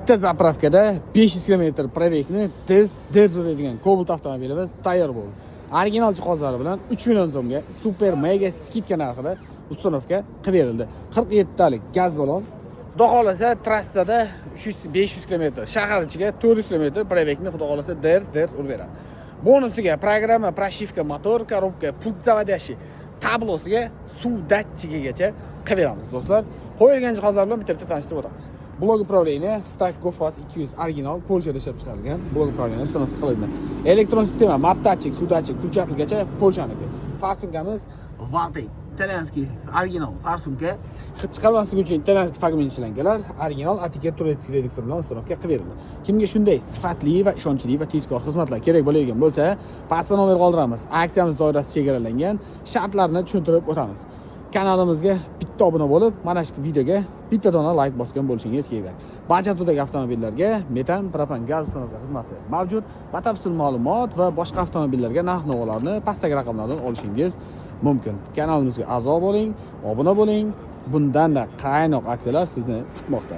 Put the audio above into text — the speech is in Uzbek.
bitta zapravkada 500 km probegni tez uradigan Cobalt avtomobilimiz tayyor bo'ldi. Original jihozlari bilan 3 million so'mga super mega skidka narxida uстановка qilib berildi. 47 talik gaz balon. Xudo xolasa trassada 500 km, shahar ichiga 400 km probegni xudo xolasa ders urib beradi. Bonusiga programma, pрошивка, motor, korobka, pult заводящий tablosiga suv datchigigacha qilib beramiz do'stlar. Qo'yilgan jihozlar bilan bitta tanishtirib o'tamiz. Blok управления Stack GoFast 200 original Polshada ishlab chiqarilgan blok управления uстановка qilingan. Elektron sistema, map datchik, suv datchik, ключаtlgacha Polshaniki. Farsumkamiz Valtey italyanskiy original farsumka. Hid chiqarmasligi uchun italyanskiy fragment ishlanganlar, original etiket turetskiy reduktor bilan uстановка qilib berildi. Kimga shunday sifatli va ishonchli va tezkor xizmatlar kerak bo'ladigan bo'lsa, pastda nomer qoldiramiz. Aksiyamiz doirasi chegaralangan, shartlarni tushuntirib o'tamiz. Kanalimizga bitta obuna bo'lib, mana shu videoga bitta dona like bosgan bo'lishingiz kerak. Barcha turdagi avtomobillarga metan, propan gaz uстановка xizmati mavjud. Batafsil ma'lumot va boshqa avtomobillarga narx-navolarni pastdagi raqamlardan olishingiz mumkin. Kanalimizga a'zo bo'ling, obuna bo'ling. Bundan-da qaynoq aksiyalar sizni kutmoqda.